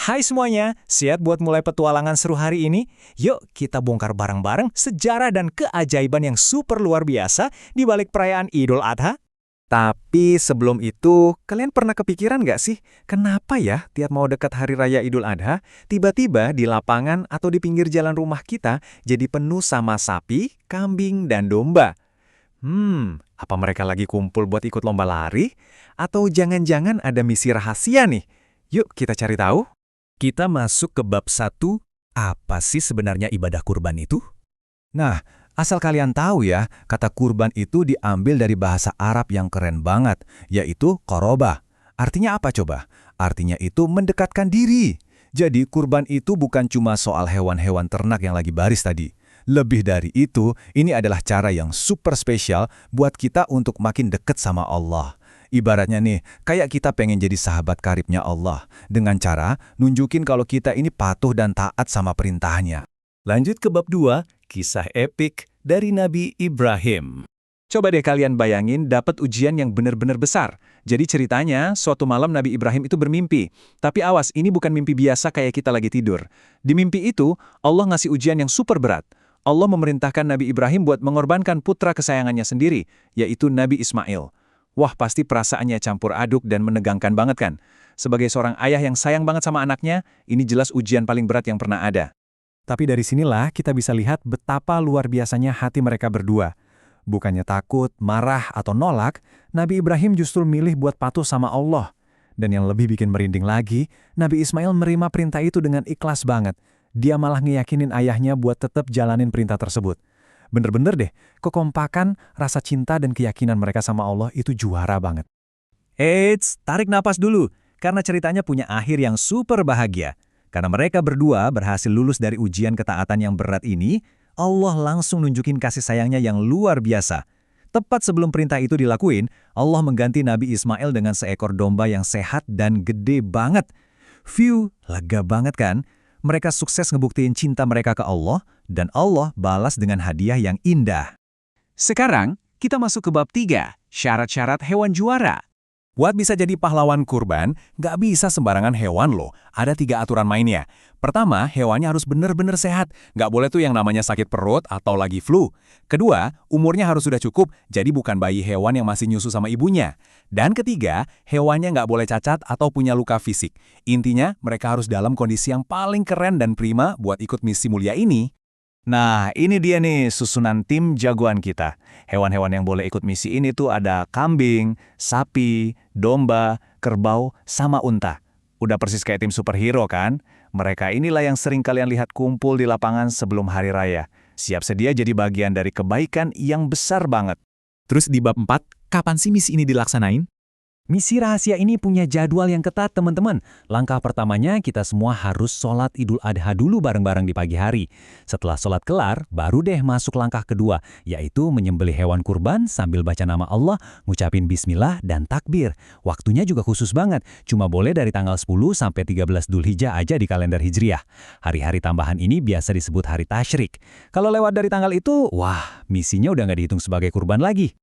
Hai semuanya, siap buat mulai petualangan seru hari ini? Yuk kita bongkar bareng-bareng sejarah dan keajaiban yang super luar biasa di balik perayaan Idul Adha. Tapi sebelum itu, kalian pernah kepikiran nggak sih, kenapa ya tiap mau dekat Hari Raya Idul Adha, tiba-tiba di lapangan atau di pinggir jalan rumah kita jadi penuh sama sapi, kambing, dan domba? Apa mereka lagi kumpul buat ikut lomba lari? Atau jangan-jangan ada misi rahasia nih? Yuk kita cari tahu. Kita masuk ke bab 1, apa sih sebenarnya ibadah kurban itu? Nah, asal kalian tahu ya, kata kurban itu diambil dari bahasa Arab yang keren banget, yaitu korobah. Artinya apa coba? Artinya itu mendekatkan diri. Jadi kurban itu bukan cuma soal hewan-hewan ternak yang lagi baris tadi. Lebih dari itu, ini adalah cara yang super spesial buat kita untuk makin dekat sama Allah. Ibaratnya nih, kayak kita pengen jadi sahabat karibnya Allah, dengan cara nunjukin kalau kita ini patuh dan taat sama perintahnya. Lanjut ke bab 2, kisah epik dari Nabi Ibrahim. Coba deh kalian bayangin dapat ujian yang benar-benar besar. Jadi ceritanya, suatu malam Nabi Ibrahim itu bermimpi. Tapi awas, ini bukan mimpi biasa kayak kita lagi tidur. Di mimpi itu, Allah ngasih ujian yang super berat. Allah memerintahkan Nabi Ibrahim buat mengorbankan putra kesayangannya sendiri, yaitu Nabi Ismail. Wah, pasti perasaannya campur aduk dan menegangkan banget kan? Sebagai seorang ayah yang sayang banget sama anaknya, ini jelas ujian paling berat yang pernah ada. Tapi dari sinilah kita bisa lihat betapa luar biasanya hati mereka berdua. Bukannya takut, marah, atau nolak, Nabi Ibrahim justru milih buat patuh sama Allah. Dan yang lebih bikin merinding lagi, Nabi Ismail menerima perintah itu dengan ikhlas banget. Dia malah ngeyakinin ayahnya buat tetap jalanin perintah tersebut. Bener-bener deh, kekompakan, rasa cinta dan keyakinan mereka sama Allah itu juara banget. Eits, tarik napas dulu, karena ceritanya punya akhir yang super bahagia. Karena mereka berdua berhasil lulus dari ujian ketaatan yang berat ini, Allah langsung nunjukin kasih sayangnya yang luar biasa. Tepat sebelum perintah itu dilakuin, Allah mengganti Nabi Ismail dengan seekor domba yang sehat dan gede banget. Lega banget kan? Mereka sukses ngebuktiin cinta mereka ke Allah, dan Allah balas dengan hadiah yang indah. Sekarang, kita masuk ke bab 3, syarat-syarat hewan juara. Buat bisa jadi pahlawan kurban, nggak bisa sembarangan hewan loh. Ada 3 aturan mainnya. Pertama, hewannya harus bener-bener sehat. Nggak boleh tuh yang namanya sakit perut atau lagi flu. Kedua, umurnya harus sudah cukup, jadi bukan bayi hewan yang masih nyusu sama ibunya. Dan ketiga, hewannya nggak boleh cacat atau punya luka fisik. Intinya, mereka harus dalam kondisi yang paling keren dan prima buat ikut misi mulia ini. Nah, ini dia nih susunan tim jagoan kita. Hewan-hewan yang boleh ikut misi ini tuh ada kambing, sapi, domba, kerbau, sama unta. Udah persis kayak tim superhero kan? Mereka inilah yang sering kalian lihat kumpul di lapangan sebelum hari raya. Siap sedia jadi bagian dari kebaikan yang besar banget. Terus di bab 4, kapan sih misi ini dilaksanain? Misi rahasia ini punya jadwal yang ketat, teman-teman. Langkah pertamanya, kita semua harus sholat Idul Adha dulu bareng-bareng di pagi hari. Setelah sholat kelar, baru deh masuk langkah kedua, yaitu menyembelih hewan kurban sambil baca nama Allah, ngucapin bismillah, dan takbir. Waktunya juga khusus banget, cuma boleh dari tanggal 10 sampai 13 Dzulhijjah aja di kalender Hijriah. Hari-hari tambahan ini biasa disebut hari tasyrik. Kalau lewat dari tanggal itu, wah, misinya udah nggak dihitung sebagai kurban lagi.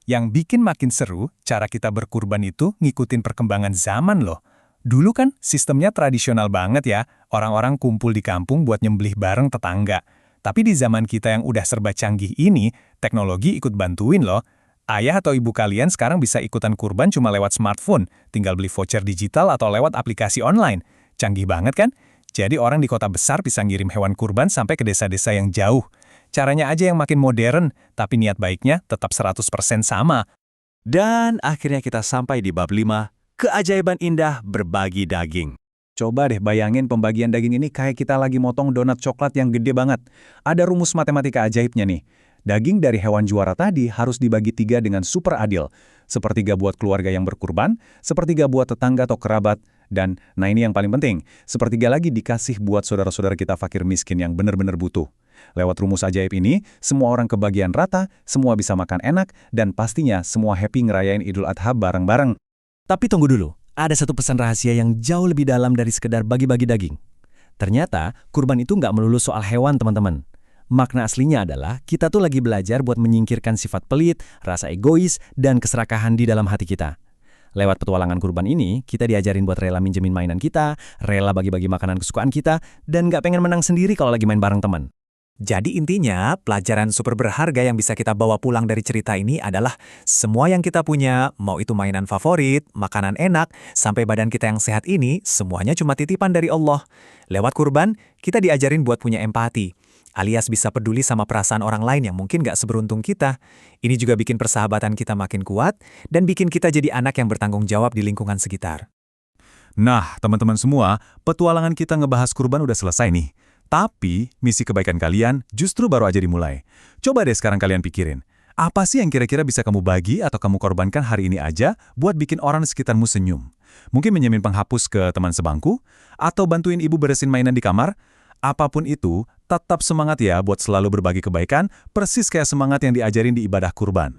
Yang bikin makin seru, cara kita berkurban itu ngikutin perkembangan zaman loh. Dulu kan sistemnya tradisional banget ya, orang-orang kumpul di kampung buat nyembelih bareng tetangga. Tapi di zaman kita yang udah serba canggih ini, teknologi ikut bantuin loh. Ayah atau ibu kalian sekarang bisa ikutan kurban cuma lewat smartphone, tinggal beli voucher digital atau lewat aplikasi online. Canggih banget kan? Jadi orang di kota besar bisa ngirim hewan kurban sampai ke desa-desa yang jauh. Caranya aja yang makin modern, tapi niat baiknya tetap 100% sama. Dan akhirnya kita sampai di bab 5, keajaiban indah berbagi daging. Coba deh bayangin pembagian daging ini kayak kita lagi motong donat coklat yang gede banget. Ada rumus matematika ajaibnya nih. Daging dari hewan juara tadi harus dibagi 3 dengan super adil. Sepertiga buat keluarga yang berkurban, sepertiga buat tetangga atau kerabat, dan, nah ini yang paling penting, sepertiga lagi dikasih buat saudara-saudara kita fakir miskin yang benar-benar butuh. Lewat rumus ajaib ini, semua orang kebagian rata, semua bisa makan enak, dan pastinya semua happy ngerayain Idul Adha bareng-bareng. Tapi tunggu dulu, ada satu pesan rahasia yang jauh lebih dalam dari sekedar bagi-bagi daging. Ternyata, kurban itu nggak melulu soal hewan, teman-teman. Makna aslinya adalah kita tuh lagi belajar buat menyingkirkan sifat pelit, rasa egois, dan keserakahan di dalam hati kita. Lewat petualangan kurban ini, kita diajarin buat rela minjemin mainan kita, rela bagi-bagi makanan kesukaan kita, dan nggak pengen menang sendiri kalau lagi main bareng teman. Jadi intinya, pelajaran super berharga yang bisa kita bawa pulang dari cerita ini adalah semua yang kita punya, mau itu mainan favorit, makanan enak, sampai badan kita yang sehat ini, semuanya cuma titipan dari Allah. Lewat kurban, kita diajarin buat punya empati, alias bisa peduli sama perasaan orang lain yang mungkin gak seberuntung kita. Ini juga bikin persahabatan kita makin kuat, dan bikin kita jadi anak yang bertanggung jawab di lingkungan sekitar. Nah, teman-teman semua, petualangan kita ngebahas kurban udah selesai nih. Tapi, misi kebaikan kalian justru baru aja dimulai. Coba deh sekarang kalian pikirin, apa sih yang kira-kira bisa kamu bagi atau kamu korbankan hari ini aja buat bikin orang di sekitarmu senyum? Mungkin menjamin penghapus ke teman sebangku? Atau bantuin ibu beresin mainan di kamar? Apapun itu, tetap semangat ya buat selalu berbagi kebaikan, persis kayak semangat yang diajarin di ibadah kurban.